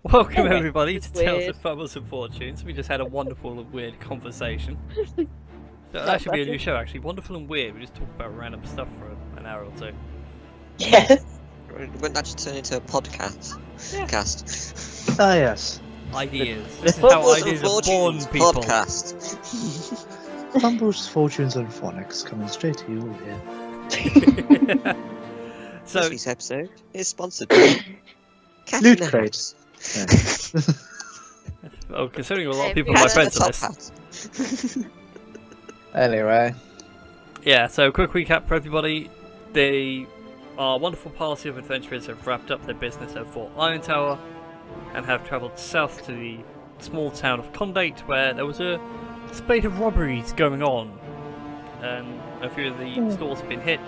Welcome Anyway, everybody to it's Tales weird. of Fumbles and Fortunes. We just had a wonderful and weird conversation. So Not that should be a better. new show actually. Wonderful and weird. We just talk about random stuff for an hour or two. Yes. Wouldn't that just turn into a podcast? Yeah. Cast. Ah, yes. Ideas. This is how Fumbles ideas and are born, Fortunes people. podcast. Fumbles, Fortunes, and Phonics coming straight to you here. So, This week's episode is sponsored by Cat Loot in the Crate. House. well, considering a lot of Hey, people Cat are my Cat in the friends on top this. hat. Anyway, Yeah, so quick recap for everybody. Our wonderful party of adventurers have wrapped up their business at Fort Iron Tower and have travelled south to the small town of Condate, where there was a spate of robberies going on. And a few of the stores have been hit,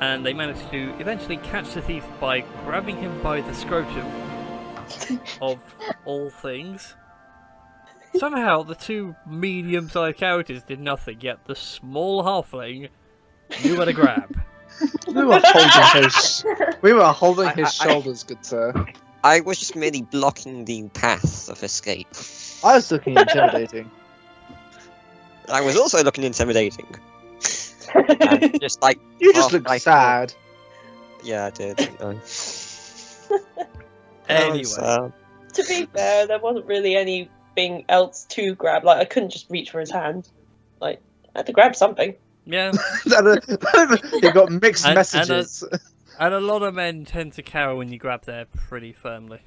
and they managed to eventually catch the thief by grabbing him by the scrotum, of all things. Somehow, the two medium-sized characters did nothing, yet the small halfling knew where to grab. we were holding his shoulders, good sir. I was just merely blocking the path of escape. I was looking intimidating. I was also looking intimidating. And just like You just half look my- sad. Yeah, I did. Anyway, So, To be fair, there wasn't really anything else to grab. Like, I couldn't just reach for his hand. Like, I had to grab something. yeah, They got mixed And- messages. and a lot of men tend to cower when you grab there pretty firmly.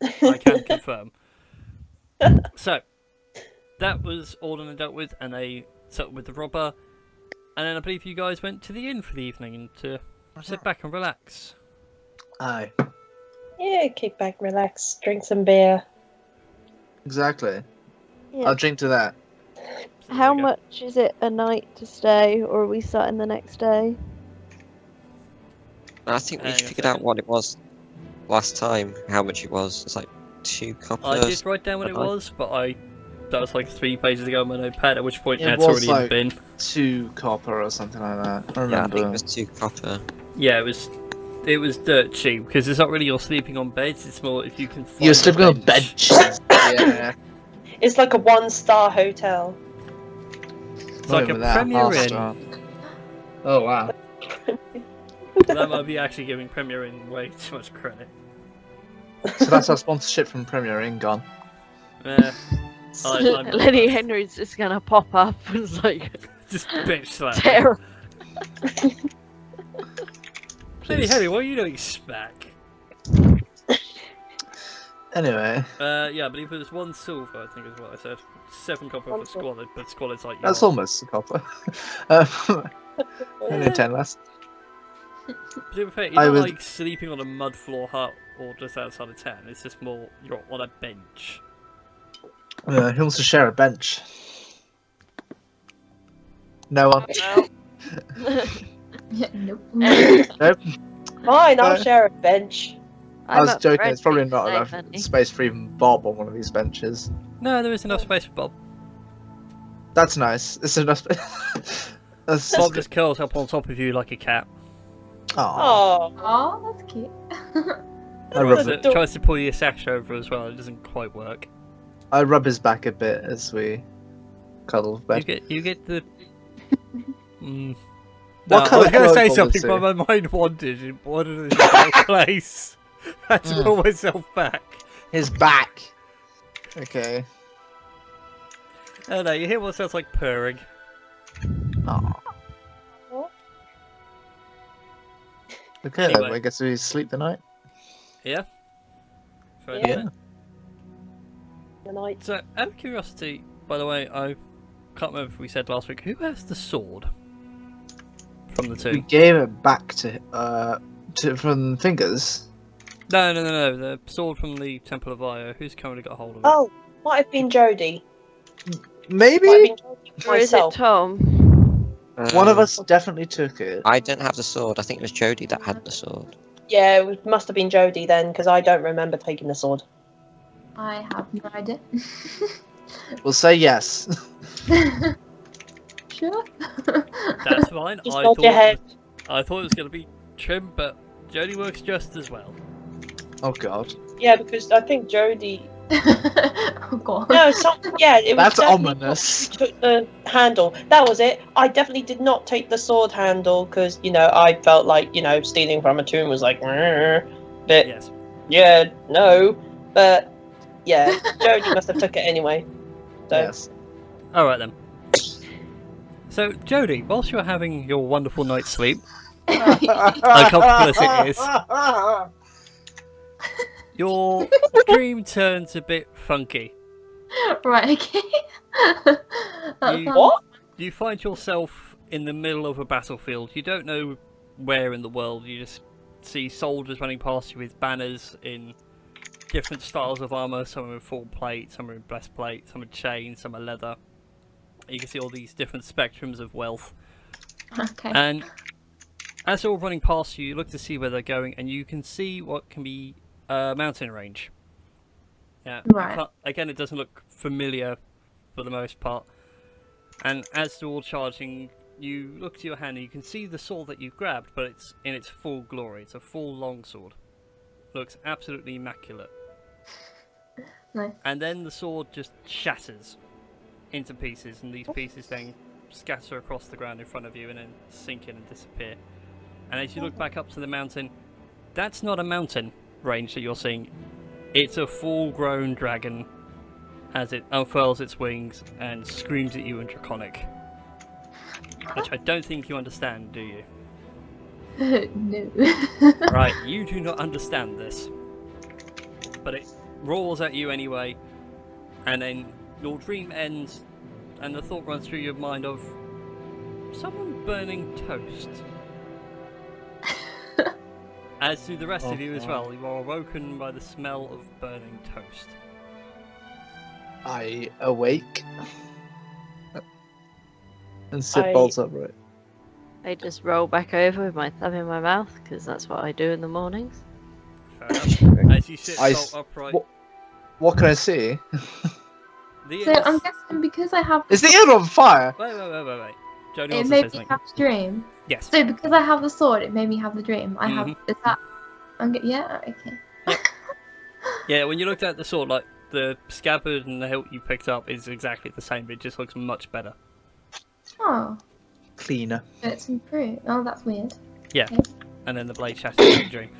I can confirm. So, that was all done and dealt with, and they settled with the robber. And then I believe you guys went to the inn for the evening and to sit back and relax. Aye, Yeah, kick back, relax, drink some beer. exactly. Yeah. I'll drink to that. So How there you go. much is it a night to stay, or are we starting the next day? I think we Hang on a figured out second. what it was last time. How much it was? It's like 2 copper. I did write down what it Okay. was, but that was like 3 pages ago on my notepad, at which point It that's was already in the like- bin. 2 copper or something like that. I Yeah, I remember. think it was 2 copper. Yeah, it was dirt cheap, because it's not really you're sleeping on beds, it's more if you can find You're sleeping on bench. benches. Yeah. It's like a 1-star hotel. It's like a Not even that, Premier half Inn. star. Oh wow. That might be actually giving Premier Inn way too much credit. So that's our sponsorship from Premier Inn gone. I'm Lenny Henry's just gonna pop up and it's like just bitch slap. terrible. Lenny Henry, what are you doing, smack? Anyway, Yeah, I believe it was 1 silver, I think is what I said. 7 copper for One silver. Squalid, but Squalid's like that's you're- almost a copper. Only 10 less. But to be fair, I you're not would- like sleeping on a mud floor hut or just outside of town. It's just more you're on a bench. Yeah, who wants to share a bench? No one. Yeah, nope. Nope. Fine, I'll No. share a bench. I was up for joking. red It's probably meat not today, enough Lenny. space for even Bob on one of these benches. No, there is enough space for Bob. That's nice. It's enough space. That's Bob just curls up on top of you like a cat. Aw. Oh, Oh, that's cute. I rub Tries it. to, tries to pull your sash over as well. It doesn't quite work. I rub his back a bit as we cuddle bed. You get the. Mm. What No, I colour was going to say clothes something, is but it? my mind wandered in one of the place. I had to pull myself back. His back. Okay. Oh no, you hear what sounds like purring. Aw. Okay, Anyway. then I guess we sleep the night. Yeah? Fair Yeah. enough. the night. So, out of curiosity, by the way, I can't remember if we said last week, who has the sword? From the We two? gave it back from Fingers. No, the sword from the Temple of Io. Who's currently got a hold of it? Oh, might have been Jodie. Maybe Might have been Jodie Or is it myself. Tom? one of us definitely took it. I didn't have the sword. I think it was Jodie that had the sword. Yeah, it must have been Jodie then, because I don't remember taking the sword. I have no idea. We'll say yes. Sure. That's fine. Just I nod thought, your head. I thought it was going to be Trim, but Jodie works just as well. Oh god. Yeah, because I think Jodie. Oh god. No, yeah, it was That's definitely ominous. Jodie who took the handle. That was it. I definitely did not take the sword handle because I felt like stealing from a tomb was like, but Yes. yeah, no, but yeah, Jodie must have took it anyway. So. Yes. Alright then. So, Jodie, whilst you're having your wonderful night's sleep, uncomfortable as it is, your dream turns a bit funky. Right, okay. That You- sounds- What? You find yourself in the middle of a battlefield. You don't know where in the world. You just see soldiers running past you with banners in different styles of armour. Some are in full plate, some are in breastplate, some are chain, some are leather. You can see all these different spectrums of wealth. Okay. And as they're all running past you, you look to see where they're going, and you can see what can be a mountain range. Yeah. Right. Again, it doesn't look familiar for the most part. And as they're all charging, you look to your hand and you can see the sword that you've grabbed, but it's in its full glory. It's a full longsword. Looks absolutely immaculate. Nice. And then the sword just shatters into pieces, and these pieces then scatter across the ground in front of you and then sink in and disappear. And as you look back up to the mountain, that's not a mountain range that you're seeing. It's a full-grown dragon as it unfurls its wings and screams at you in Draconic. Which I don't think you understand, do you? No. Right, you do not understand this. But it roars at you anyway, and then your dream ends, and the thought runs through your mind of someone burning toast. As do the rest of you as well. You are awoken by the smell of burning toast. I awake and sit bolt upright. I just roll back over with my thumb in my mouth because that's what I do in the mornings. Fair enough. As you sit I bolt s- upright, What can I see? the So I'm guessing because I have Is the inn on fire? Wait. Jodie it wants to made say me something. have a dream. Yes. So because I have the sword, it made me have the dream. I have. Is that? Yeah. Okay. Yeah, when you looked at the sword, like the scabbard and the hilt you picked up is exactly the same, but it just looks much better. Oh, Cleaner. it's improved. Oh, that's weird. Yeah, Okay. and then the blade shatters in your dream.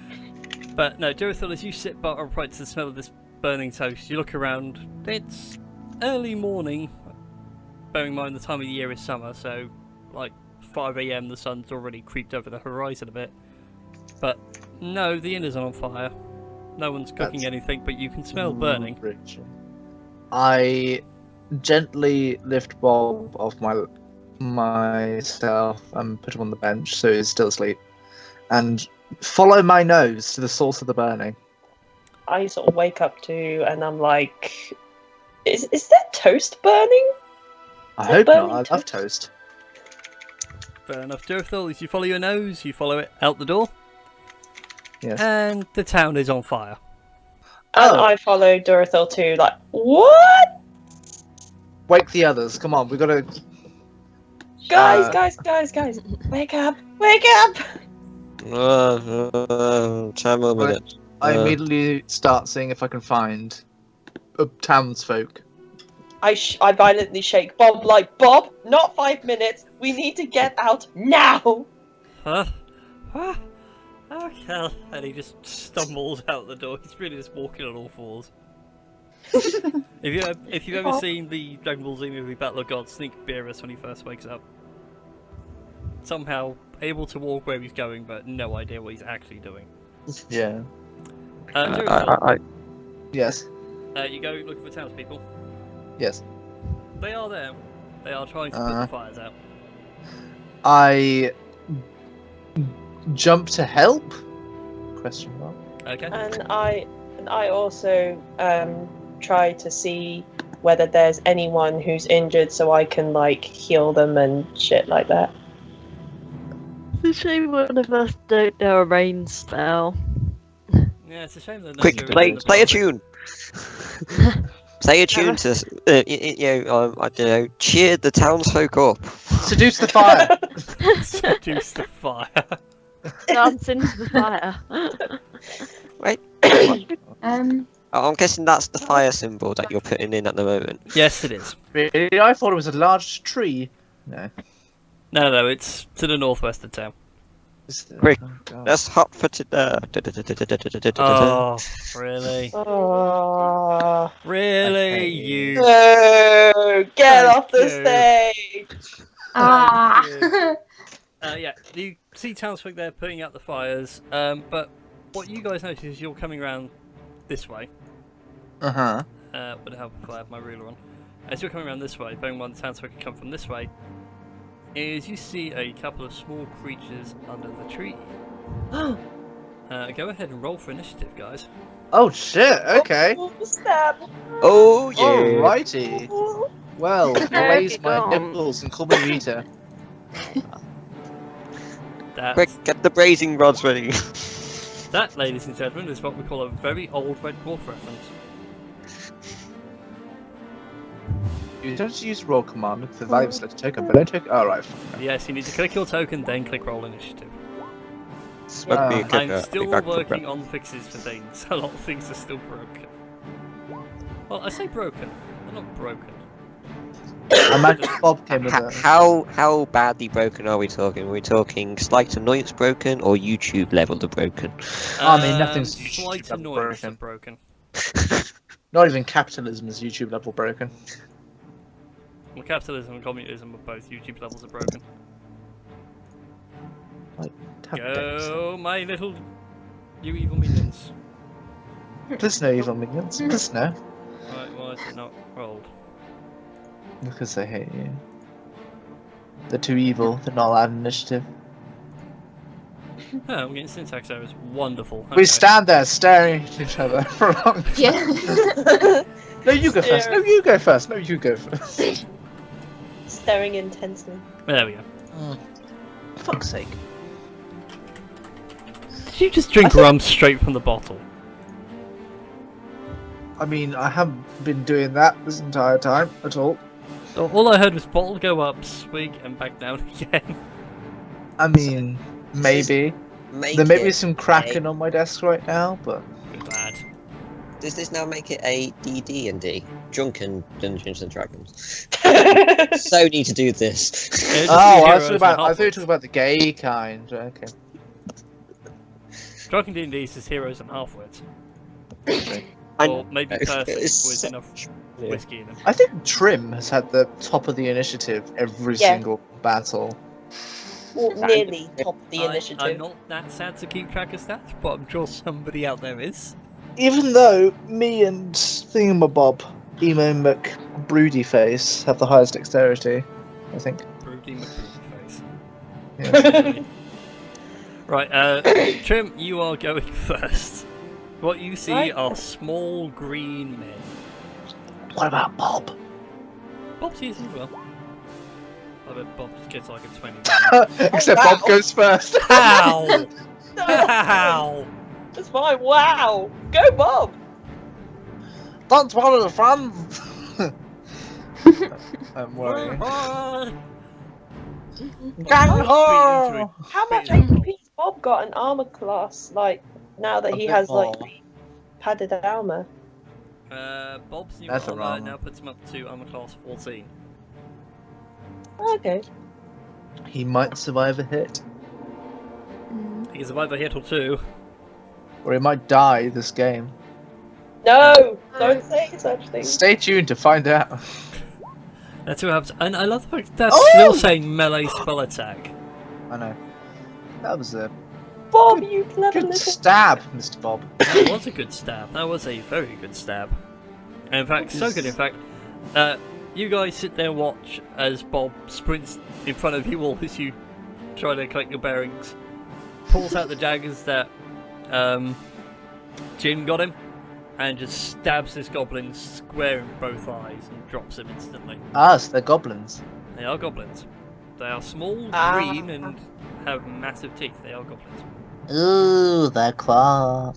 But no, Jodie, as you sit bolt upright to the smell of this burning toast, you look around. It's early morning, bearing in mind the time of the year is summer, so like 5 AM the sun's already creeped over the horizon a bit. But no, the inn isn't on fire. No one's cooking That's anything, but you can smell burning. Rich. I gently lift Bob off myself and put him on the bench so he's still asleep, and follow my nose to the source of the burning. I sort of wake up too, and I'm like, is there toast burning? I Is it hope not. burning I love toast? toast. Fair enough, Jodie, as you follow your nose, you follow it out the door, Yes. and the town is on fire. And Oh. I follow Dorothel too, like, what? Wake the others. Come on, we gotta. Guys, Uh, guys, wake up, wake up! Time a minute. I immediately start seeing if I can find townsfolk. I violently shake Bob, like, Bob, not 5 minutes, we need to get out now! Huh? Huh? Okay. And he just stumbles out the door. He's really just walking on all fours. if you've ever seen the Dragon Ball Z movie Battle of Gods, think Beerus when he first wakes up. Somehow able to walk where he's going, but no idea what he's actually doing. Yeah. Jodie, Yes. you go looking for townspeople. Yes. They are there. They are trying to put the fires out. I jump to help? Question mark. Okay. And I also try to see whether there's anyone who's injured so I can, like, heal them and shit like that. It's a shame one of us don't know a rain spell. Yeah, it's a shame that no Quick, Jodie's play in the a party. tune. Play a tune to, I don't know, cheer the townsfolk up. Seduce the fire! Seduce the fire. Dance into the fire. Right? I'm guessing that's the fire symbol that you're putting in at the moment. Yes, it is. Really? I thought it was a large tree. No. No, it's to the northwest of town. Quick, Oh, God. let's hop for today. Oh, really? Oh, Really? Okay. You. no! Get Thank off the you. stage! Ah. Yeah, you see townsfolk there putting out the fires, but what you guys notice is you're coming around this way. Uh-huh. Would help if I have my ruler on. As you're coming around this way, bearing in mind the townsfolk can come from this way, is you see a couple of small creatures under the tree. Go ahead and roll for initiative, guys. Oh, shit. Okay. Oh, stab! Oh yeah. Alrighty. Well, raise my on. nipples and call me Rita. Quick, get the brazing rods ready. That, ladies and gentlemen, is what we call a very old Red Dwarf reference. You don't use roll command with the value select token, but don't take. Alright. Yes, you need to click your token, then click roll initiative. Smoke me a I'm kicker, I'll be still back for working breath. on fixes for things. A lot of things are still broken. Well, I say broken. They're not broken. Imagine Bob came with a. How badly broken are we talking? Are we talking slight annoyance broken or YouTube level of broken? I mean, nothing's Slight YouTube level annoyance are broken. Not even capitalism is YouTube level broken. Well, capitalism and communism are both YouTube levels are broken. Go, my little... You evil minions. Please no evil minions. Please no. Right, why is it not rolled? Because they hate you. They're too evil. They're not allowed initiative. Oh, I'm getting syntax errors. Wonderful. We Okay. stand there staring at each other for a long time. Yeah. No, you go first. No, you go first. No, you go first. Staring intensely. There we go. Fuck's sake. Did you just drink rum straight from the bottle? I mean, I haven't been doing that this entire time at all. All I heard was bottle go up, swig, and back down again. I mean, maybe. Make There may be it some cracking on my desk right now, but Good lad. Does this now make it a DD&D? Drunken Dungeons and Dragons. So need to do this. It'd just oh, be I heroes thought and about. I thought you were halflings. talking about the gay kind. Okay. Drunken D&D is heroes and half-wits. I Or maybe know, person it's with so- enough yeah. whiskey in them. I think Trim has had the top of the initiative every Yeah. single battle. Well, nearly top of the initiative. I'm not that sad to keep track of stats, but I'm sure somebody out there is. Even though me and Thingamabob, Emo McBroody Face, have the highest dexterity, I think. Broody McBroody face. Yeah. Right, Trim, you are going first. What you see Right. are small green men. What about Bob? Bob sees as well. I bet Bob just gets like a 20. Except wow. Bob goes first. How? How? That's fine. Wow. Go, Bob. That's one of the friends. I'm worried. Gang ho! How much Bit of- HP's Bob got an armor class, like, now that A he bit has, like, more. the padded armor? Bob's new That's a armor wrong now one. puts him up to armor class 14. Okay. He might survive a hit, He can survive a hit or two. or he might die this game. No! Don't say such things. Stay tuned to find out. That's what happens. And I love the fact that's Oh! still saying melee spell attack. I know. That was a Bob, you clever good little... stab, Mr. Bob. That was a good stab. That was a very good stab. And in fact, so good in fact, you guys sit there and watch as Bob sprints in front of you all as you try to collect your bearings, pulls out the daggers that Jin got him, and just stabs this goblin square in both eyes and drops him instantly. Ah, so they're goblins. They are goblins. They are small, Ah. green, and have massive teeth. They are goblins. Ooh, they're claw.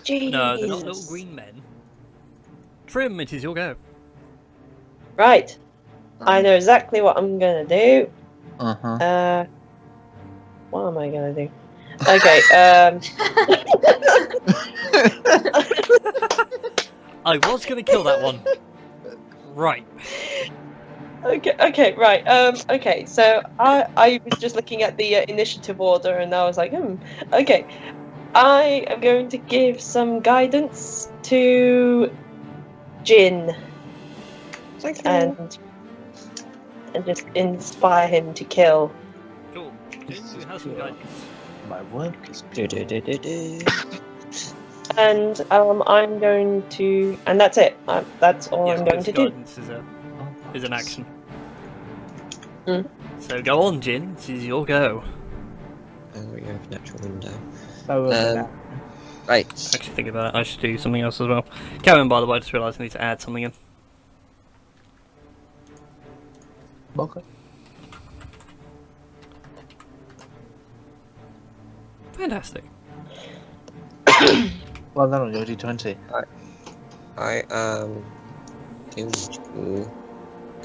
Jesus. No, they're not little green men. Trim, it is your go. Right. I know exactly what I'm gonna do. Uh-huh. What am I gonna do? Okay. I was going to kill that one. Right. Okay, right. Okay, so I was just looking at the initiative order, and I was like, okay. I am going to give some guidance to Jin Thank you. and just inspire him to kill. Cool. Jin, you have some guidance. My work is Do-do-do-do-do. And I'm going to, and that's it. That's all Yeah, I'm going because to do. guidance is an action. Mm. So go on, Jin. This is your go. Oh, we have natural window. Oh, Right. Actually, think about it. I should do something else as well. Carry on, by the way. I just realised I need to add something in. okay. Fantastic. Well done on your D20. I am going to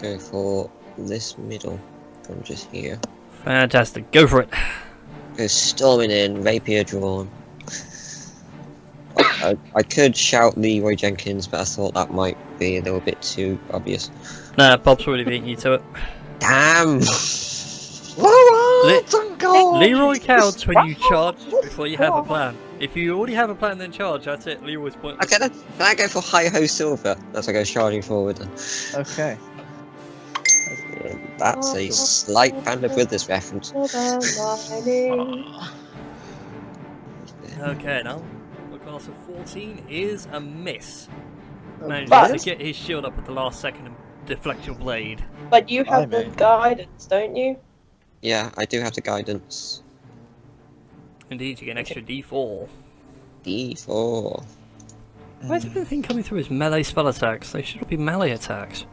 go for this middle from just here. Fantastic. Go for it. Go storming in, rapier drawn. I could shout Leroy Jenkins, but I thought that might be a little bit too obvious. Nah, Bob's already beating you to it. Damn! Leroy counts when you charge before you have a plan. If you already have a plan, then charge. That's it. Leroy's pointless. Okay, then. Can I go for Hi-Ho Silver? That's like I go charging forward then. Okay. That's a slight Band of Brothers reference. Okay, now. A class of 14 is a miss. Manages But- to get his shield up at the last second and deflect your blade. But you have the Blimey. guidance, don't you? Yeah, I do have the guidance. Indeed, you get an extra D4. D4. Why is everything coming through as melee spell attacks? They should all be melee attacks.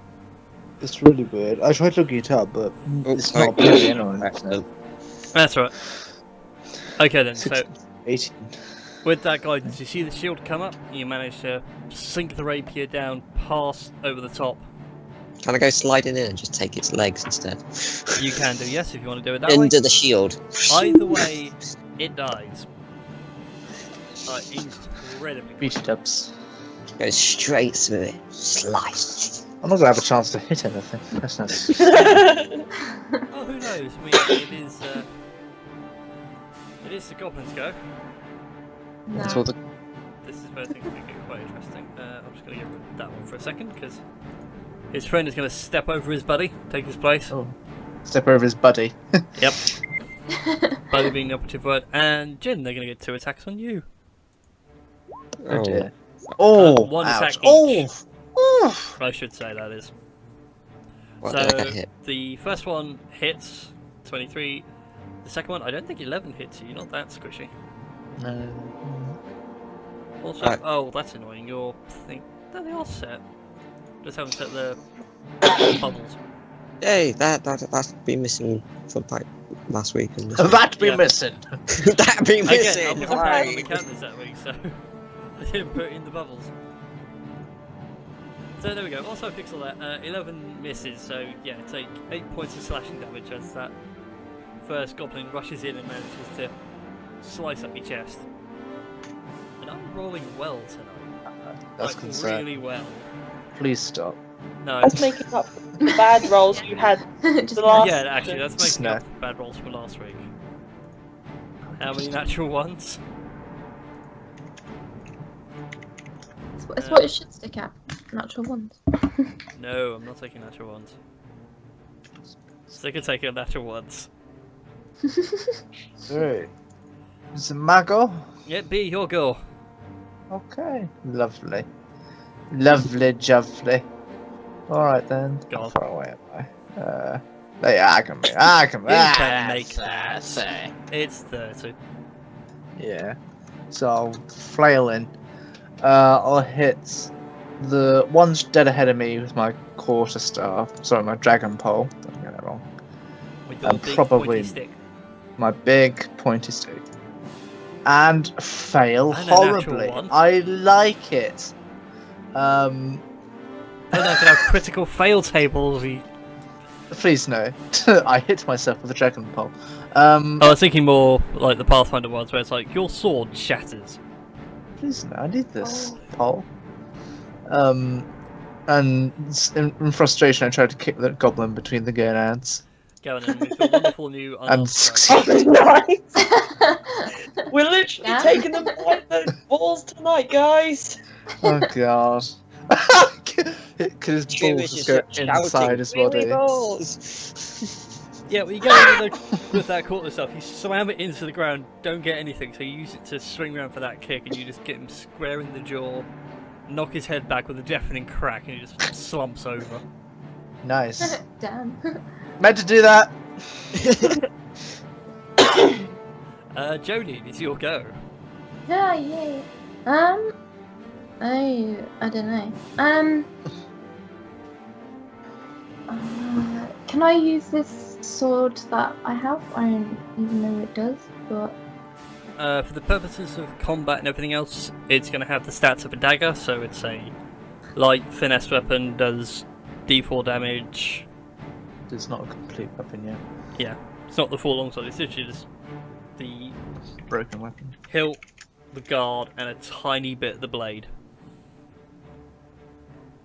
It's really weird. I tried looking it up, but Oh, it's sorry. not appearing on the internet. That's right. Okay then, so 18. with that guidance, you see the shield come up, you manage to sink the rapier down past over the top. Can I go sliding in and just take its legs instead? You can do, yes, if you want to do it that way. Under the shield. Either way, it dies. Incredibly. Beat it ups. Go straight through it. Slice. I'm not gonna have a chance to hit anything. That's nice. Oh, who knows? I mean, it is the goblin's go. No. That's all the This is where things can get quite interesting. I'm just going to get rid of that one for a second, because his friend is going to step over his buddy, take his place. Oh. Step over his buddy. Yep. Buddy being the operative word. And Jin, they're going to get 2 attacks on you. Oh dear. Oh! one ouch. attack Oh! each. Oh! I should say that is. What did I get So hit? the first one hits 23. The second one, I don't think 11 hits you. You're not that squishy. No. Also, Right. oh, that's annoying. Your thing. No, they all set. Just haven't set the bubbles. Yay, that's been missing from like last week. And That be Yeah. missing! that been Again, I missing! wasn't playing on the Right. counters that week, so I didn't put in the bubbles. So there we go. Also fix all that. 11 misses, so yeah, take 8 points of slashing damage as that first goblin rushes in and manages to slice up your chest. And I'm rolling well tonight. That's Like, concerning. really well. Please stop. No. That's making up the bad rolls you had Just the last. Yeah, actually, that's making Snap. up for bad rolls from last week. How many natural ones? It's what it should stick at. Natural ones. No, I'm not taking natural ones. Stick and take natural ones. Alright. Is it Mago? Yeah, B, your go. Okay. Lovely. Lovely, lovely. Alright then. Go How on. far away am I? Yeah, I can make that. say. It's 30. Yeah. So I'll flail in. I'll hit the one's dead ahead of me with my quarterstaff. Sorry, my dragon pole. Don't get it wrong. With your And big probably- pointy stick. My big pointy stick. And fail And a natural horribly. one. I like it. Then I can have critical fail tables. Please no. I hit myself with a dragon pole. I was thinking more like the Pathfinder ones, where it's like your sword shatters. Please, no, I need this pole. And in frustration, I tried to kick the goblin between the gonads. Go on then with your wonderful new And unarmed succeed. Nice. We're literally Yeah. taking them by the balls tonight, guys. Oh god. Because his Chew balls is just just go shouting, inside his "Wee wee body. balls!" Yeah, well, you go with that quarter stuff, you slam it into the ground, don't get anything, so you use it to swing around for that kick, and you just get him square in the jaw, knock his head back with a deafening crack, and he just slumps over. Nice. Damn. Meant to do that. Jodie, it's your go. Yeah, yeah. I don't know. Can I use this sword that I have? I don't even know what it does, but For the purposes of combat and everything else, it's going to have the stats of a dagger, so it's a light finesse weapon, does d4 damage. It's not a complete weapon yet. Yeah, it's not the full longsword, it's literally just the Broken weapon. hilt, the guard, and a tiny bit of the blade.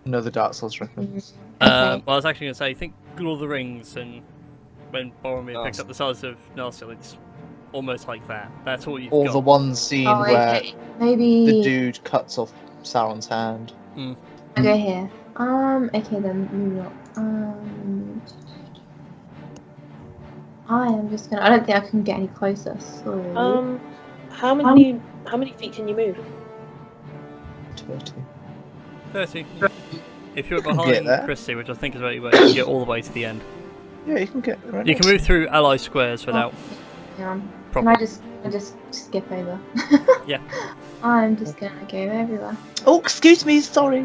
Another Dark Souls reference. Well, I was actually going to say, think Lord of the Rings, and when Boromir picks Narsil. up the size of Narsil, it's almost like that. That's all you've Or got. the one scene oh, where okay. Maybe the dude cuts off Sauron's hand. I go here. Okay then, moving on. I am just gonna. I don't think I can get any closer. So. How many feet can you move? 30. 30. If you're Get behind there. Christy, which I think is where you were, you can get all the way to the end. Yeah, you can get right You next can move through ally squares without Hang on. Can problem. I just skip over? Yeah. I'm just gonna go everywhere. Oh, excuse me, sorry.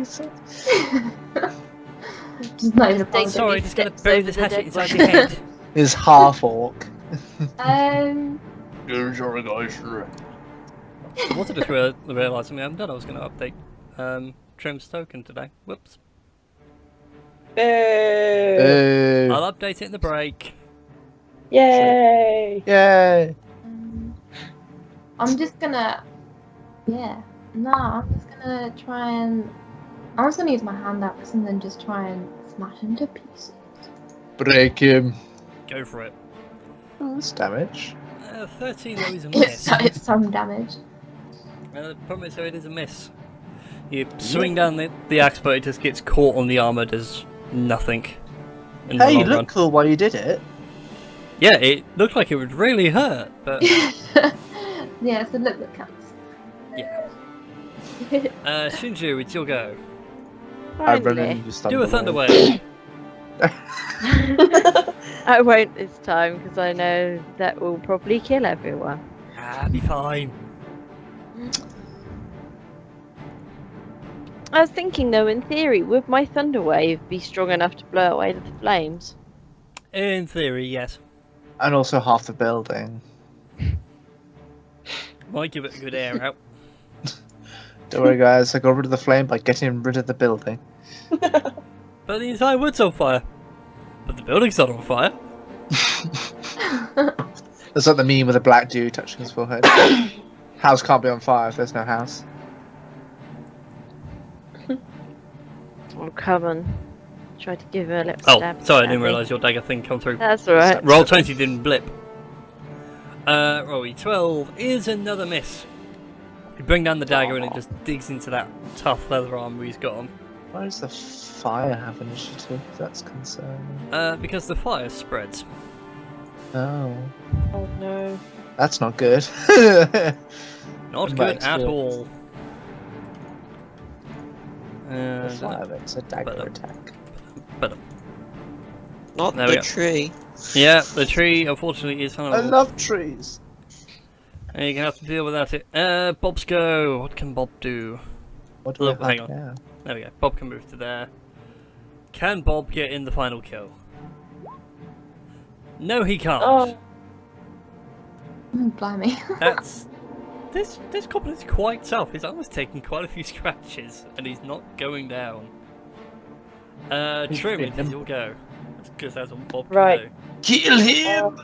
Just not even a Think- Sorry, he just gonna steps bury over this the hatchet dead inside body. your head. Is half orc. Um. Sorry, guys. I wanted to realise something I haven't done. I was going to update Trim's token today. Whoops. Boo! I'll update it in the break. Yay! Yay! I'm just gonna. Yeah. No, I'm just gonna try and. I'm just gonna use my hand axe and then just try and smash him to pieces. Break him. Go for it. Oh, that's damage. 13 though is a miss. It's some damage. The problem is, though, it is a miss. You swing down the axe, but it just gets caught on the armour, does nothing. In the Hey, you long look run. cool while you did it. Yeah, it looked like it would really hurt, but Yeah, it's a look that counts. yeah. Shinju, it's your go. I run Finally. and you just Do a stumble thunder away. wave. I won't this time because I know that will probably kill everyone. Be fine. I was thinking though, in theory, would my thunder wave be strong enough to blow away the flames? In theory, yes. And also half the building. Might give it a good air out. Don't worry, guys. I got rid of the flame by getting rid of the building. But the entire wood's on fire. But the building's not on fire. That's like the meme with a black dude touching his forehead. House can't be on fire if there's no house. Oh, come on. Try to give her a little Oh, stab. sorry, I didn't Abby. realise your dagger thing come through. That's alright. Roll 20 didn't blip. Roll 12 is another miss. You bring down the dagger and it just digs into that tough leather armor he's got on. Why does the fire have initiative? That's concerning. Because the fire spreads. Oh. Oh no. That's not good. Not Come good back at to it. all. The fire makes a dagger but- attack. Not There we the go. tree. Yeah, the tree unfortunately is I vulnerable. love trees. And you're gonna have to deal without it. Bob's go. What can Bob do? What do Look, I hang have on. now? There we go. Bob can move to there. Can Bob get in the final kill? No, he can't. Oh. Blimey. That's this goblin is quite tough. He's almost taking quite a few scratches, and he's not going down. Trim, it is your go. Because that's what Bob can Right. do. Kill him!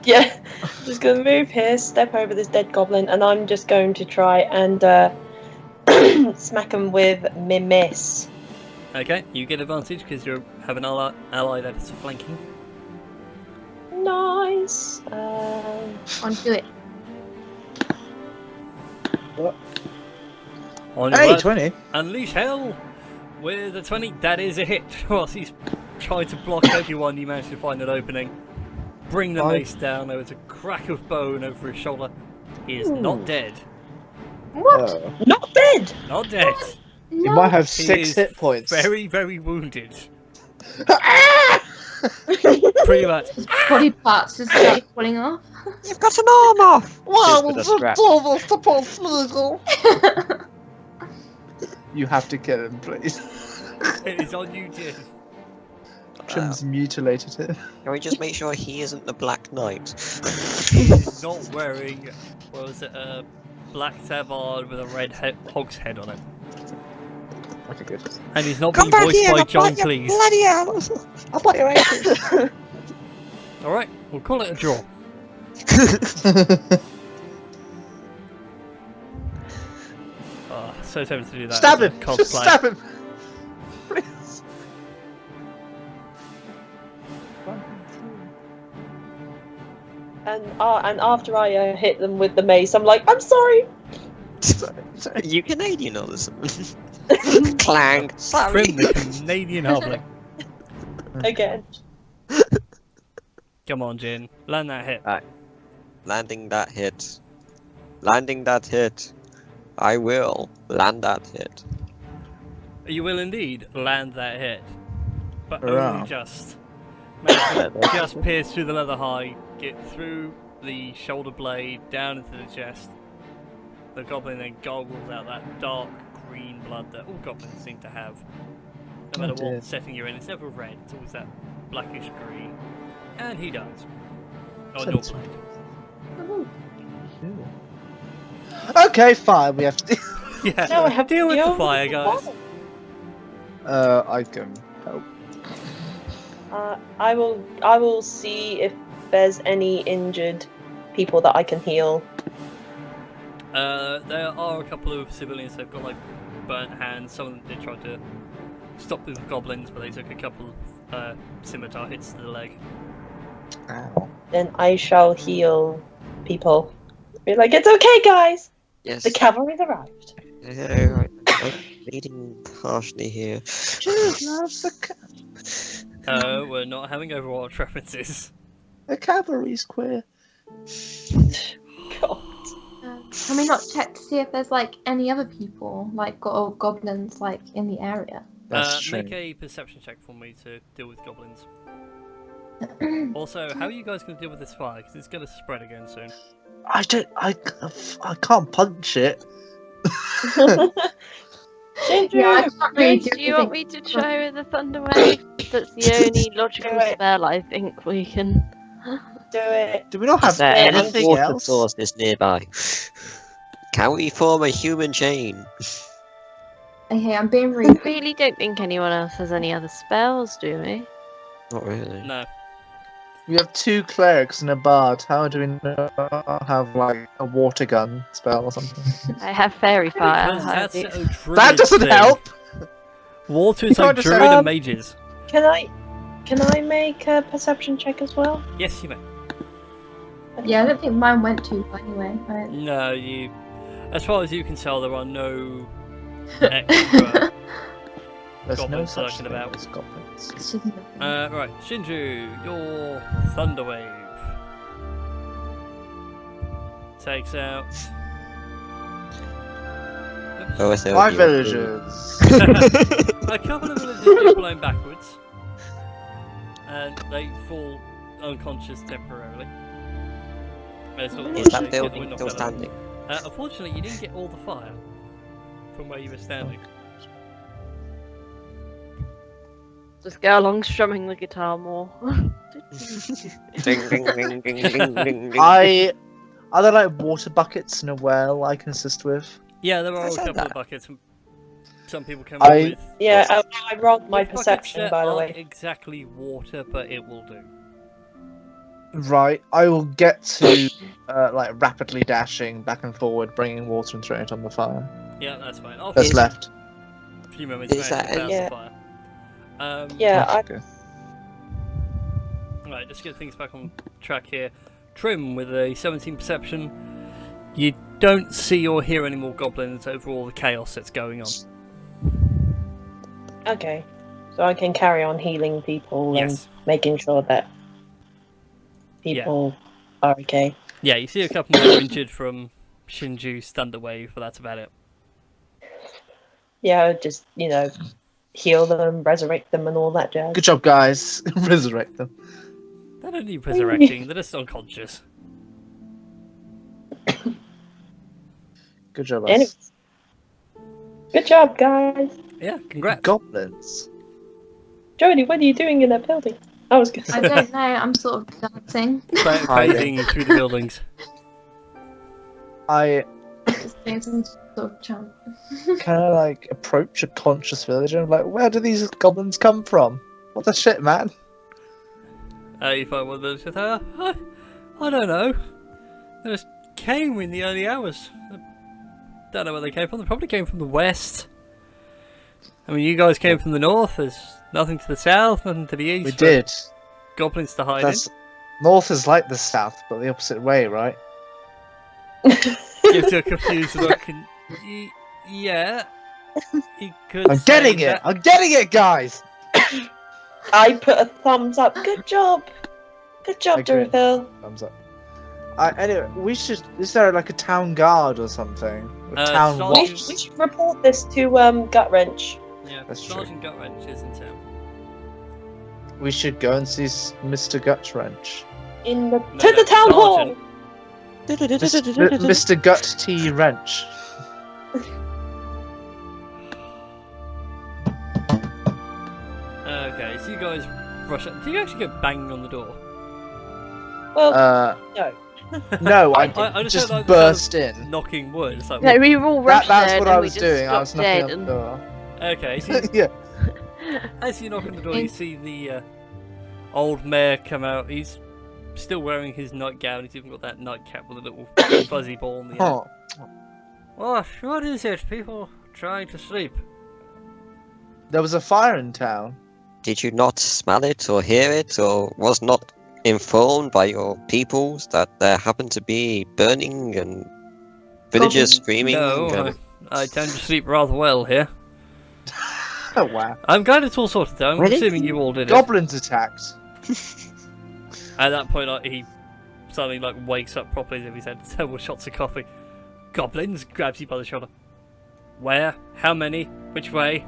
Yeah, I'm just gonna move here, step over this dead goblin, and I'm just going to try and smack him with my miss. Okay, you get advantage because you have an ally that is flanking. Nice. On to it. On your Hey, left, 20. unleash hell with a 20. That is a hit. Whilst he's trying to block everyone, you manage to find an opening. Bring the mace down. There was a crack of bone over his shoulder. He is not dead. What? Not dead. Not dead. You No. might have He 6 is hit points. Very, very wounded. Pretty much. Body parts just start falling off. You've got an arm off! Wow, You have to kill him, please. It is on you, Jin. Trim's mutilated him. Can we just make sure he isn't the Black Knight? He's not wearing, what was it, a black tabard with a red hog's head on it. Okay, good. And he's not Come being back voiced here! by I'll John bite your Cleese. bloody hell! I'll bite your ankles! Alright, we'll call it a draw. Oh, so tempted to do that. Stab as a him! cosplay. Just stab him! Please. And after I hit them with the mace, I'm like, I'm sorry. Sorry. You Canadian or something? Clang! Sorry! Grim the Canadian halfling. Again. Come on, Jin. Land that hit. Landing that hit. Landing that hit. I will land that hit. You will indeed land that hit. But Hurrah. only just. Manage to just pierce through the leather hide, get through the shoulder blade, down into the chest. The goblin then gargles out that dark green blood that all goblins seem to have. No matter dear. what setting you're in, it's never red, it's always that blackish green. And he dies. On your Sensible. blade. Okay, fine. We have to. Yeah, No, I have deal with the deal fire, with the guys. fire. I can help. I will see if there's any injured people that I can heal. There are a couple of civilians that've got like burnt hands. Some of them did try to stop the goblins, but they took a couple of scimitar hits to the leg. Ow. Then I shall heal people. Be like, it's okay, guys. Yes. The cavalry's arrived. Yeah, right. I'm bleeding harshly here. Jude loves We're not having Overwatch references. the cavalry's queer. God. Can we not check to see if there's like any other people, like goblins, like in the area? That's true. Make a perception check for me to deal with goblins. Also, how are you guys going to deal with this fire? Because it's going to spread again soon. I can't punch it. Ginger, Yeah, I can't really Do you want me to try with the Thunder Wave? That's the only logical Do it. spell I think we can. do it. Do we not have there anything anything Water else? source is nearby. Can we form a human chain? Okay, I'm being I rude. really don't think anyone else has any other spells, do we? Not really. No. We have 2 clerics and a bard. How do we not have like a water gun spell or something? I have fairy fire. Because I that's do. a druid That doesn't thing. help. Water You is like can't just druid say, and mages. Can I make a perception check as well? Yes, you may. Yeah, I don't think mine went too far anyway. Right? No, you. As far as you can tell, there are no extra. There's no Goblins such lurking thing about. as goblins. It's just nothing. Right, Shinju, your Thunder Wave takes out. Oh, I see. My villagers. A couple of villagers get blown backwards, and they fall unconscious temporarily. Is Get that the building wind still knocked out of them. standing? Unfortunately, you didn't get all the fire from where you were standing. Just go along strumming the guitar more. Ding, ding, ding, ding, ding, ding, ding. Are there like water buckets in a well I can assist with? Yeah, there are I a said couple of that. buckets. Some people come I- up with. Yeah, I rolled my with buckets perception, that by the aren't way. exactly water, but it will do. Right, I will get to like rapidly dashing back and forward, bringing water and throwing it on the fire. Yeah, that's fine. I'll That's Is- left. a few moments is to that actually any- the fire. Yeah, I, Okay. Right, just get things back on track here. Trim with a 17 perception. You don't see or hear any more goblins over all the chaos that's going on. okay. So I can carry on healing people and Yes. making sure that people are okay. Yeah, you see a couple more injured from Shinju's Thunder Wave, but that's about it. Yeah, just, heal them, resurrect them, and all that jazz. Good job, guys. Resurrect them. They don't need resurrecting, they're just unconscious. Good job, us. Anyways. Good job, guys. Yeah, congrats. Goblins. Jodie, what are you doing in that building? I was gonna I say. don't know. I'm sort of dancing, Phasing through the buildings. I just doing some sort of chant. kind of like approach a conscious villager. I'm like, where do these goblins come from? What the shit, man? You find one of those with her? I don't know. They just came in the early hours. I don't know where they came from. They probably came from the west. I mean, you guys came from the north. There's nothing to the south, nothing to the east. We but did. Goblins to hide That's north is like the south, but the opposite way, right? in. Gives you a confused look. And yeah. You could I'm say getting it. that. I'm getting it, guys. I put a thumbs up. Good job. Good job, Agree. Durafil. Thumbs up. Anyway, we should. Is there like a town guard or something? A town Sergeant- We, watch? we should report this to Gut Wrench. Yeah, That's true. Sergeant Gutwrench is in town. We should go and see Mr. Gutwrench. In the No, to the town hall. Sergeant. Mr. Gut T Wrench. Okay, so you guys rush up. Do you actually go banging on the door? Well, No. no. No, I, I just just don't like the burst sound of in. knocking wood. It's like, No, we were all rushed That's there what and I we was just doing. I was stopped knocking dead on and the door. okay, so Yeah. as you knock on the door, you see the old mayor come out. He's still wearing his nightgown. He's even got that nightcap with a little fuzzy ball on the end. Oh, What is it? People trying to sleep. there was a fire in town. Did you not smell it or hear it, or was not informed by your peoples that there happened to be burning and villagers screaming? No, and... I tend to sleep rather well here. Oh wow! I'm glad it's all sorted out. I'm Really? assuming you all did it. Goblins attacked. At that point, he suddenly wakes up properly as if he's had several shots of coffee. Goblins grabs you by the shoulder. Where? How many? Which way?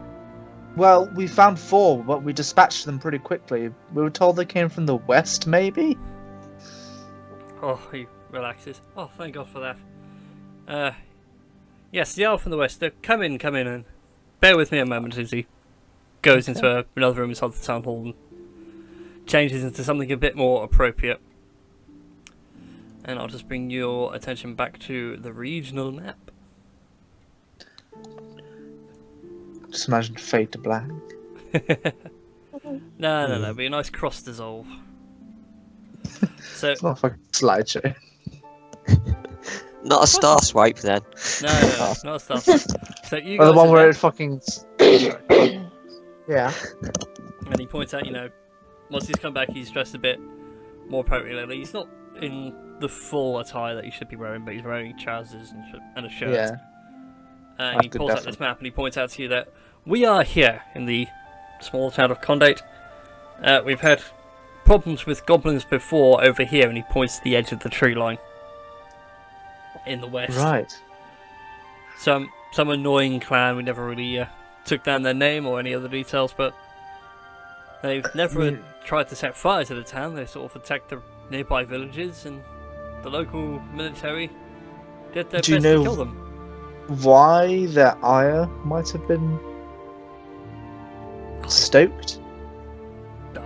Well, we found 4, but we dispatched them pretty quickly. We were told they came from the west, maybe? Oh, he relaxes. Oh, thank God for that. Yes, the elf from the west. Come in, and bear with me a moment as he goes into another room inside the town hall and changes into something a bit more appropriate. And I'll just bring your attention back to the regional map. Just imagine fade to black. No, be a nice cross dissolve. So It's not a fucking slideshow. Not a star swipe then. no, not stuff. So you Or guys the one are where there, it fucking. Yeah. and he points out, once he's come back, he's dressed a bit more appropriately. He's not in the full attire that he should be wearing, but he's wearing trousers and a shirt. Yeah. And he Good pulls out definite. this map and he points out to you that we are here in the small town of Condate. We've had problems with goblins before over here, and he points to the edge of the tree line in the west. Right. Some annoying clan. We never really took down their name or any other details, but they've never tried to set fire to the town. They sort of attacked the nearby villages, and the local military did their Do you best to know- kill them. Why their ire might have been stoked?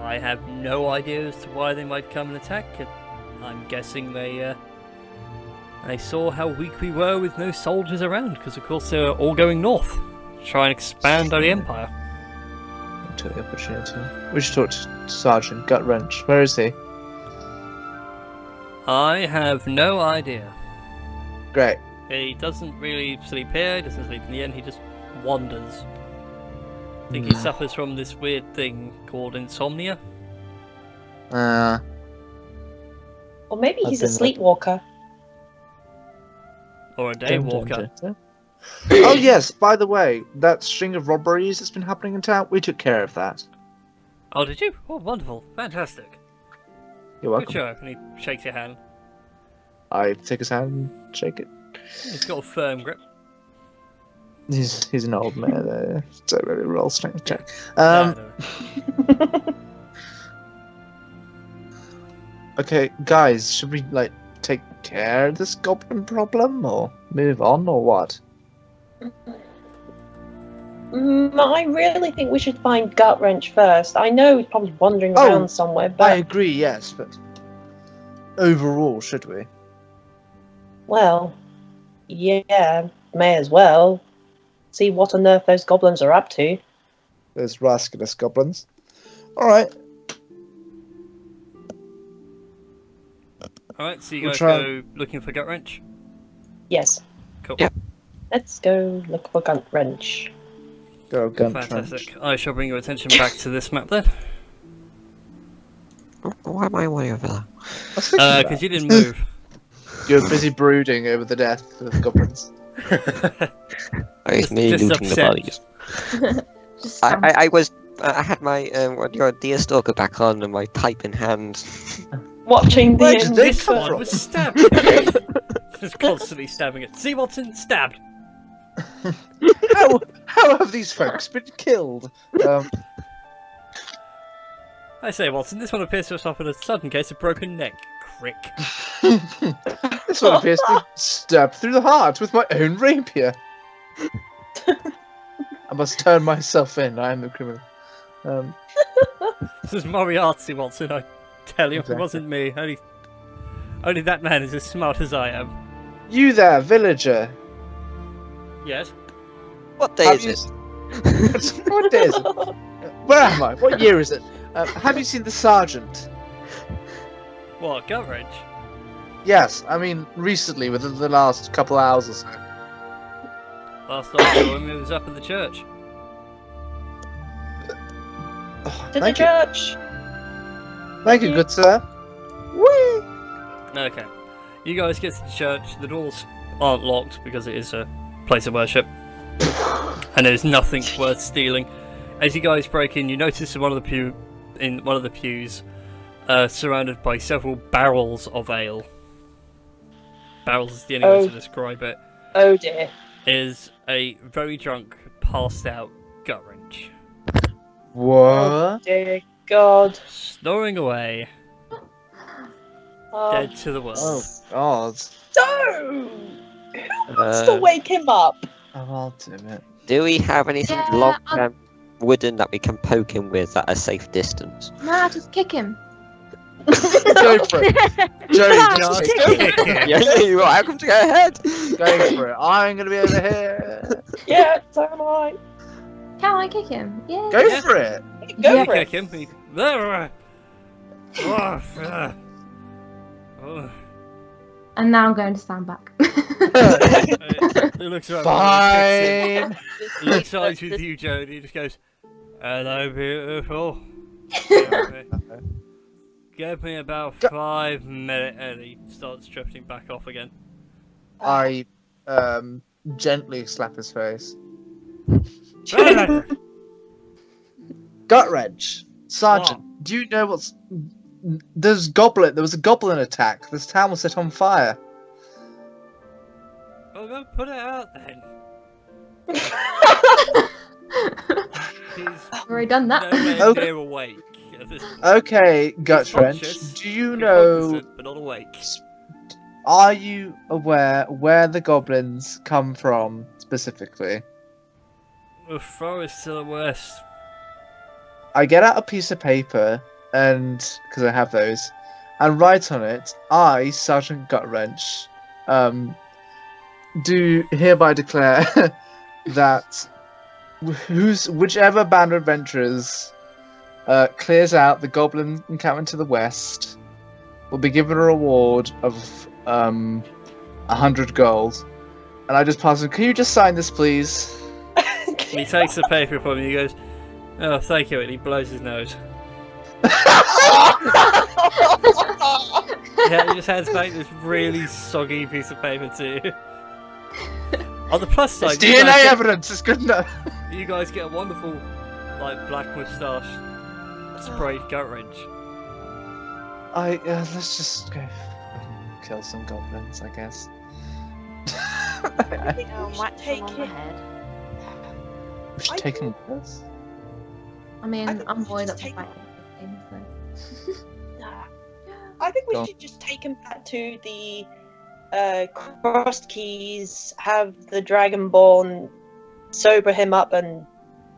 I have no idea as to why they might come and attack. I'm guessing they saw how weak we were with no soldiers around, because of course they were all going north to try and expand the empire. Took the opportunity. We should talk to Sergeant Gut Wrench. Where is he? I have no idea. Great. He doesn't really sleep here, he doesn't sleep in the inn, he just wanders. I think he suffers from this weird thing called insomnia. Or maybe I've he's a been sleepwalker. Or a day walker. Oh yes, by the way, that string of robberies that's been happening in town, we took care of that. Oh, did you? Oh, wonderful. Fantastic. You're welcome. Good show. And he shakes your hand. I take his hand and shake it. He's got a firm grip. He's an old man there, so really roll strength check. No. Okay, guys, should we take care of this goblin problem, or move on, or what? I really think we should find Gut Wrench first. I know he's probably wandering around somewhere, I but agree, yes, but overall, should we? well, yeah, may as well see what on earth those goblins are up to. Those rascalous goblins. All right. Alright, so you We'll guys try- go looking for Gut Wrench? Yes. Cool. Yep. Let's go look for Gut Wrench. Go gun Fantastic. trench. I shall bring your attention back to this map then. Why am I way over there? I was thinking that. Because you didn't move. You're busy brooding over the death of goblins. It's me just looting the upset. bodies. Just stand I had my your Deerstalker back on and my pipe in hand. Watching the Where did they This come one from? was stabbed. Just constantly stabbing it. See, Watson? Stabbed. How have these folks been killed? I say, Watson, this one appears to have suffered a sudden case of broken neck. Crick. This one appears to be stabbed through the heart with my own rapier. I must turn myself in. I am the criminal. This is Moriarty, Watson, I tell you. Exactly. It wasn't me. Only that man is as smart as I am. You there, villager? Yes? What day Have is you it? What day is it? Where am I? What year is it? Have you seen the sergeant? What, Gut Wrench? Yes, I mean recently, within the last couple hours or so. Last I saw him, he was up at the church. Oh, To the thank you. church. Thank you, good sir. Whee! Okay. You guys get to the church. The doors aren't locked because it is a place of worship. And there's nothing worth stealing. As you guys break in, you notice in one of the pews, surrounded by several barrels of ale. Barrels is the only way to describe it. Oh dear. Is a very drunk, passed out Gut Wrench. What? Dear God. Snoring away, Oh, dead to the world. Oh God! no! Who wants to wake him up? Oh damn it! Do we have anything Yeah, long wooden that we can poke him with at a safe distance? Nah, just kick him. Go for it, Jodie. Just Just go, kick him. Yeah, you're welcome to go ahead. go for it. I'm gonna be over here. Yeah, so am I. Can I kick him? Yeah. Go Yeah. for it. Go You for kick it. him. Oh. And now I'm going to stand back. He looks around. Fine. He looks eyes with you, Jodie. He just goes, "Hello, beautiful. Give me about 5 minutes," and he starts drifting back off again. I gently slap his face. Gut wrench, Sergeant. Do you know what's? There was a goblin attack. This town was set on fire. Well, go put it out then. He's I've already done that. nowhere Okay. near awake at this point. Okay, Gut He's wrench. conscious, Do you he's know? cognizant, but not awake. Are you aware where the goblins come from specifically? The forest to the west. I get out a piece of paper and because I have those, and write on it, I, Sergeant Gut Wrench, do hereby declare that whichever band of adventurers clears out the goblin encampment to the west will be given a reward of 100 gold. And I just pass him. Can you just sign this, please? He takes the paper from you. He goes, "Oh, thank you," and he blows his nose. Yeah, he just hands back this really soggy piece of paper to you. On the plus side, It's DNA evidence. It's good enough. you guys get a wonderful, like, black moustache sprayed gut wrench. Let's just go kill some goblins, I guess. Whack them on the head. We should take him with us. I mean, I think I'm we void should up to take fight anything, so. I think we Go on. should just take him back to the Crossed Keys, have the Dragonborn sober him up and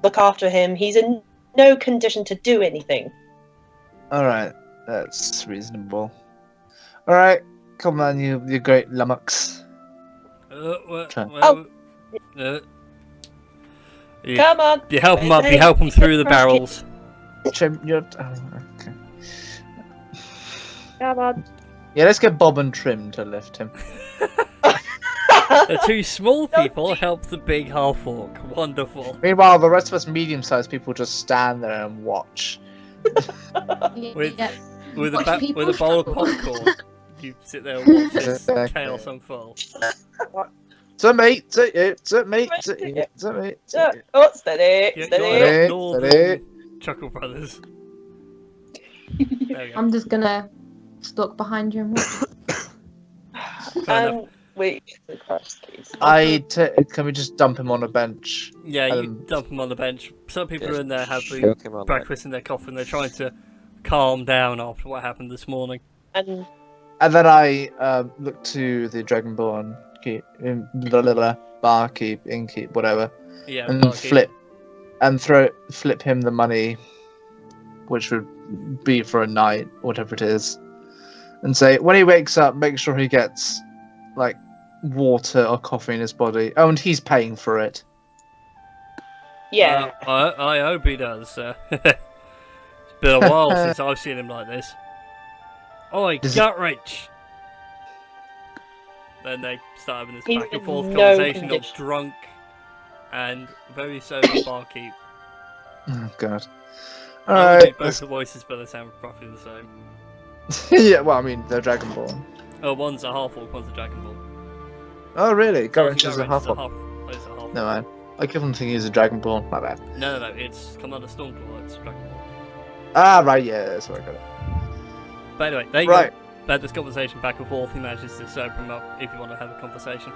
look after him. He's in no condition to do anything. Alright, that's reasonable. Alright, come on, you great lummox. Try. You, Come on! you help him up, you help him through the barrels. Trim your. Oh, okay. Come on! Yeah, let's get Bob and Trim to lift him. The two small people help the big half-orc. Wonderful. Meanwhile, the rest of us medium-sized people just stand there and watch. With- Yeah. With a, Watch people with a bowl of struggle. popcorn, you sit there and watch this Okay. chaos unfold. To me, to you, to me, to you, to me. To you. Oh, steady! You're Steady! not Northern Steady. Chuckle Brothers. There we go. I'm just gonna stalk behind you and watch. Fair enough. Wait, the Crossed Keys. Can we just dump him on a bench? Yeah, you dump them on the bench. Some people are in there having Choke him on that. breakfast in their coffin. They're trying to calm down after what happened this morning. And And then I look to the Dragonborn barkeep, innkeep, whatever, Yeah, and barkeep. flip him the money, which would be for a night, whatever it is, and say when he wakes up, make sure he gets like water or coffee in his body. Oh, and he's paying for it. yeah, I hope he does. It's been a while since I've seen him like this. Oi, Does gut wrench! Then they start having this He's back and in forth no conversation of condition. drunk and very sober barkeep. Oh God! I All would do right. both the voices, but they sound roughly the same. Yeah, well, I mean, they're Dragonborn. Oh, one's a half orc, one's a dragon ball. Oh, really? Gut Gut is a wrench half is a orc. half. It's a half. No, man. I keep on thinking he's a Dragonborn. My bad. No, it's Commander Stormclaw. It's dragon ball. Ah, right. Yeah, that's where I got it. But anyway, there you Right. go. Had this conversation back and forth. He manages to sober him up if you want to have a conversation.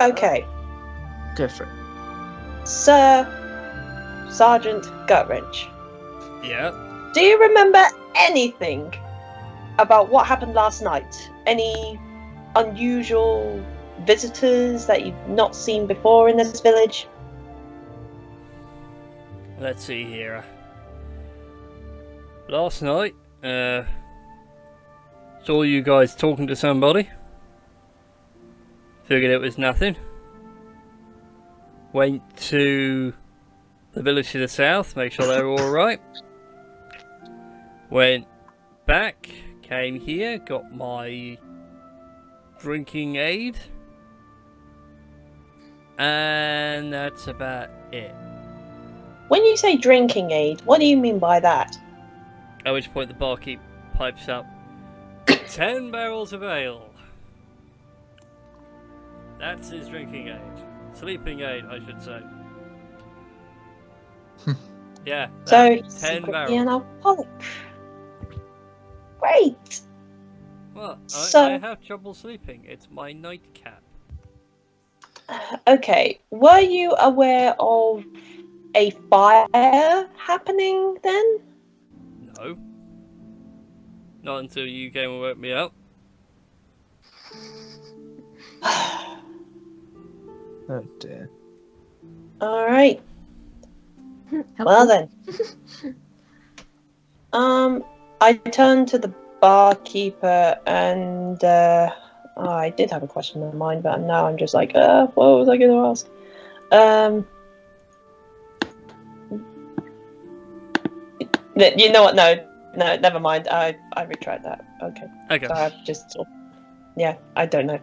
okay. Go for it. Sir Sergeant Gutwrench, Yeah. do you remember anything about what happened last night? Any unusual visitors that you've not seen before in this village? Let's see here. Last night, saw you guys talking to somebody. Figured it was nothing. Went to the village to the south, make sure they were alright. Went back, came here, got my drinking aid. And that's about it. When you say drinking aid, what do you mean by that? At which point the barkeep pipes up 10 barrels of ale. That's his drinking aid. Sleeping aid, I should say. Yeah. So that, he's 10 secretly an barrels. alcoholic. Great. Well, So- I have trouble sleeping. It's my nightcap. Okay, were you aware of a fire happening then? No. Not until you came and woke me up. Oh dear. Alright, well then. I turned to the barkeeper and I did have a question in mind, but now I'm just like, what was I going to ask? You know what? No, No, never mind. I retract that. Okay. Okay. So I've just. Yeah, I don't know.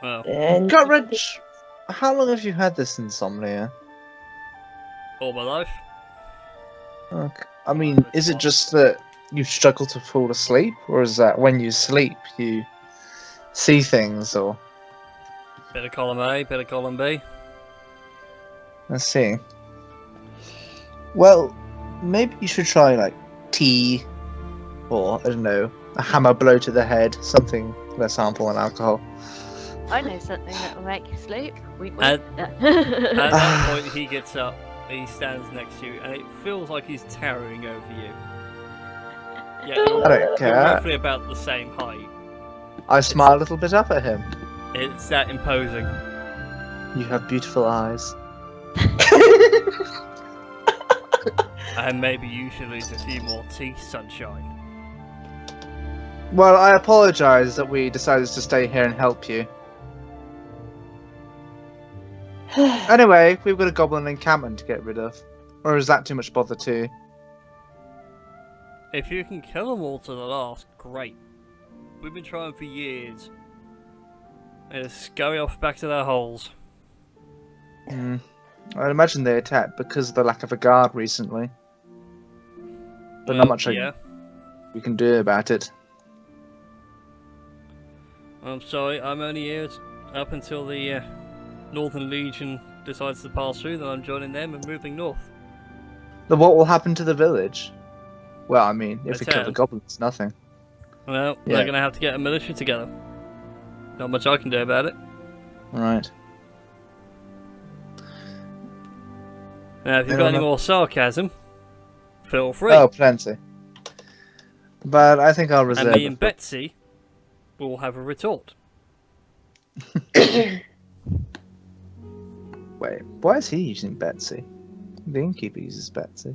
Well, And Gutrich, how long have you had this insomnia? all my life. Okay. I mean, is it just that you struggle to fall asleep, or is that when you sleep you see things, or... Bit of column A, bit of column B. Let's see. Well, maybe you should try, like, tea, or, I don't know, a hammer blow to the head, something less harmful than alcohol. I know something that will make you sleep. At that point, he gets up, he stands next to you, and it feels like he's towering over you. Yeah, I don't care. You're roughly about the same height. I smile a little bit up at him. It's that imposing. You have beautiful eyes. And maybe you should lose a few more teeth, sunshine. Well, I apologise that we decided to stay here and help you. Anyway, we've got a goblin encampment to get rid of. Or is that too much bother too? If you can kill them all to the last, great. We've been trying for years. They just scurry off back to their holes. I'd imagine they attacked because of the lack of a guard recently. But not much we can do about it. I'm sorry, I'm only here up until the Northern Legion decides to pass through, then I'm joining them and moving north. Then what will happen to the village? Well, I mean, if we kill the town. goblins, nothing. Well, Yeah. they're going to have to get a military together. Not much I can do about it. Alright. Now, if you've got any more sarcasm, feel free. Oh, plenty. But I think I'll reserve and me it and for- Betsy will have a retort. Wait, why is he using Betsy? The innkeeper uses Betsy.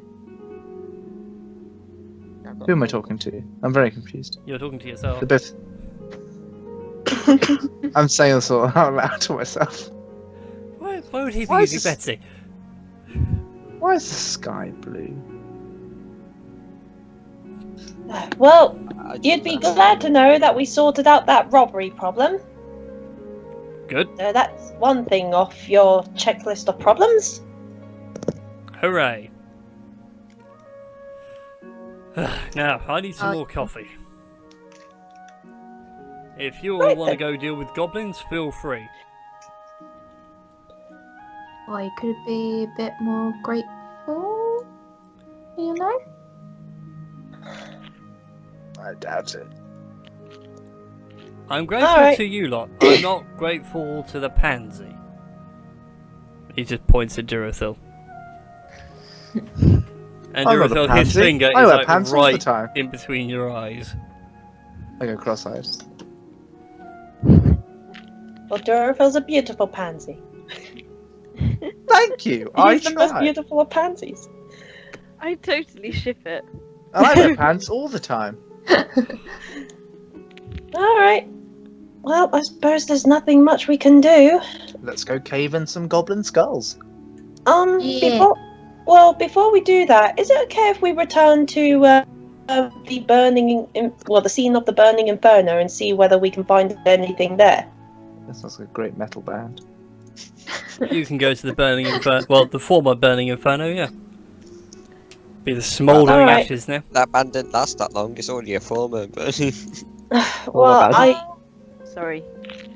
Who am I talking to? I'm very confused. You're talking to yourself. The bit. I'm saying this all out loud to myself. Why would he be Why is using this- Betsy? Why is the sky blue? well, I you'd be just- glad to know that we sorted out that robbery problem. Good. So that's one thing off your checklist of problems. Hooray. Now, I need some more coffee. If you all Right want to then. go deal with goblins, feel free. Or you could be a bit more grateful, you know? I doubt it. I'm grateful Alright. to you lot. I'm not grateful to the pansy. He just points at Durathil. And I'm not a Durathil, his pansy. finger is I wear like pants all the right time. in between your eyes. I go cross-eyed. Well, Durafil's a beautiful pansy. Thank you. I He's the most try. beautiful of pansies. I totally ship it. I wear pants all the time. Alright. Well, I suppose there's nothing much we can do. Let's go cave in some goblin skulls. Yeah. Before we do that, is it okay if we return to the the scene of the burning inferno and see whether we can find anything there? That sounds like a great metal band. You can go to the burning inferno. Well, the former burning inferno, yeah. Be the smouldering Alright. ashes now. That band didn't last that long. It's already a former, but Well, about Sorry.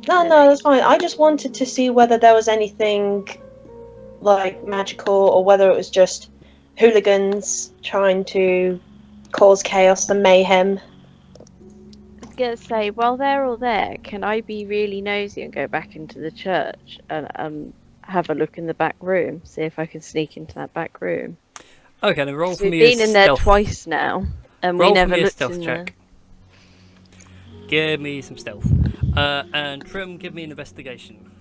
no, that's fine. I just wanted to see whether there was anything like magical or whether it was just hooligans trying to cause chaos and mayhem. I was gonna say, while they're all there, can I be really nosy and go back into the church and have a look in the back room, see if I can sneak into that back room? Okay, then roll 'Cause for we've me been a in there stealth. twice now, and Roll we for never me a looked stealth in check. Give me some stealth. And Trim, give me an investigation.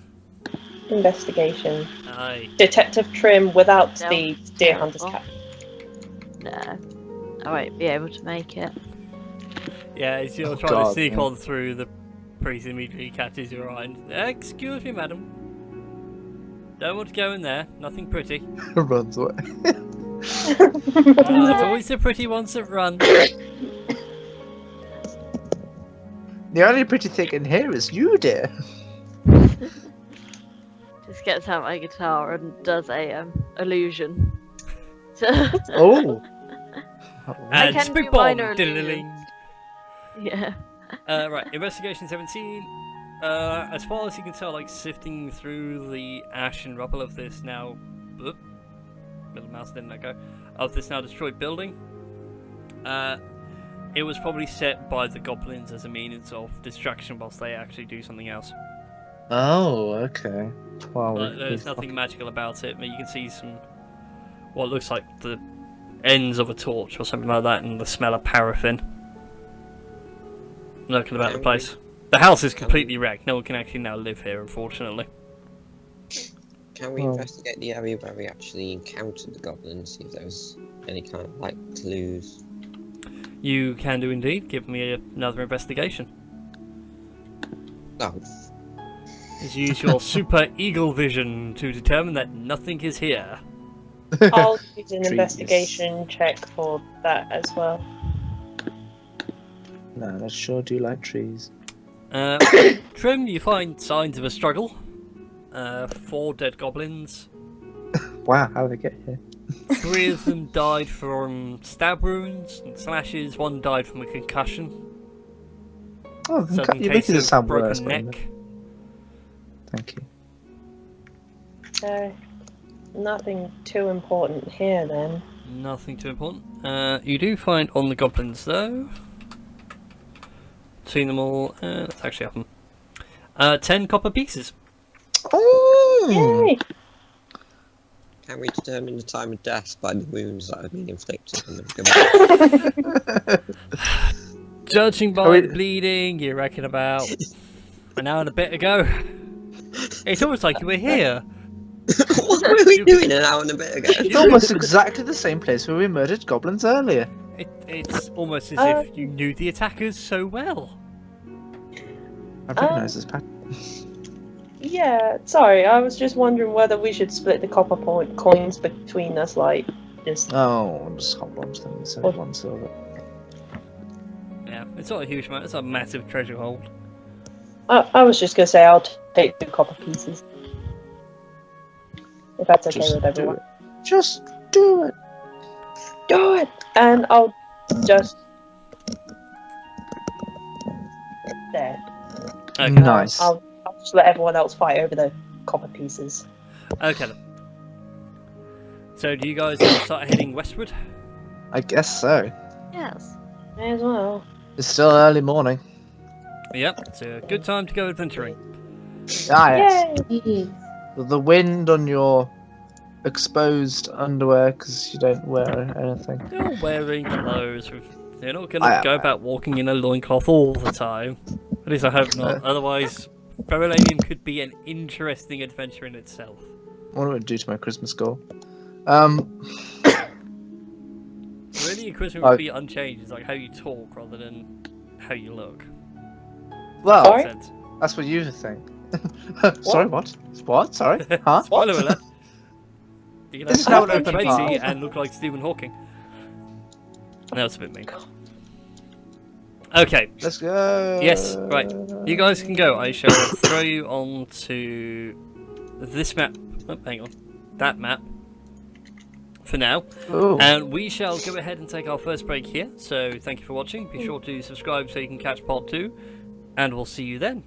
Investigation. Aye. Detective Trim without No. the Deer Hunter's Oh. cap. there. No, I won't be able to make it. Yeah, as you're Oh, trying to God, sneak yeah. on through, the priest immediately catches your eye. And, excuse me, madam. Don't want to go in there. Nothing pretty. Runs away. It's always the pretty ones that run. The only pretty thing in here is you, dear. Just gets out my guitar and does a illusion. Oh. I And can do spit bomb. minor Diddling. Yeah. Right, investigation 17. As far as you can tell, like sifting through the ash and rubble of this now, oop, little mouse didn't let go, of this now destroyed building. It was probably set by the goblins as a means of distraction whilst they actually do something else. Oh, okay. Wow. But there's nothing magical about it. But you can see some, what looks like the ends of a torch or something like that, and the smell of paraffin lurking about the place. The house is completely wrecked. No one can actually now live here, unfortunately. Can we investigate the area where we actually encountered the goblins, see if there was any kind of like clues? You can do indeed. Give me another investigation. Oh, Is use your super eagle vision to determine that nothing is here. I'll use an Trees. investigation check for that as well. No, I sure do like trees. Trim, you find signs of a struggle. 4 dead goblins. Wow, how did they get here? 3 of them died from stab wounds and slashes. 1 died from a concussion. Oh, Certain you're case making it of sound broken worse. neck. Thank you. So, nothing too important here then. Nothing too important. You do find on the goblins though. Seen them all. Let's actually have them. 10 copper pieces. Oh! Yay! can we determine the time of death by the wounds that have been inflicted on them? Judging by Oh, the bleeding, you reckon about an hour and a bit ago. It's almost like you were here. What were we doing an hour and a bit ago? It's almost exactly the same place where we murdered goblins earlier. It's almost as if you knew the attackers so well. I recognise this pattern. Yeah, sorry, I was just wondering whether we should split the copper coins between us, like, just... Oh, just hold on to them and save one silver. Yeah, it's not a huge amount. It's a massive treasure hold. I was just gonna say I'll take 2 copper pieces. If that's okay Just with do everyone. it. Just do it. Do it! And I'll just... There. Okay. Nice. I'll just let everyone else fight over the copper pieces. Okay then. So do you guys start heading westward? I guess so. Yes. May as well. It's still early morning. Yep, it's a good time to go adventuring. Ah, yes. Yay! Jeez. The wind on your exposed underwear because you don't wear anything. You're wearing clothes. You're not going I to am. go about walking in a loincloth all the time. At least I hope not. Otherwise, Ferrolanium could be an interesting adventure in itself. What do I do to my Christmas goal? Really, your Christmas would be unchanged. It's like how you talk rather than how you look. Well, Sorry? Makes sense. that's what you think. Sorry, what? What? Sorry? Huh? Spoiler alert. You can This is have now an Tracy open bar. and look like Stephen Hawking. That was a bit mean. Okay, Let's go. yes, right. You guys can go. I shall throw you on to this map. Oh, hang on. That map. For now. Ooh. And we shall go ahead and take our first break here. So thank you for watching. Be sure to subscribe so you can catch part 2. And we'll see you then.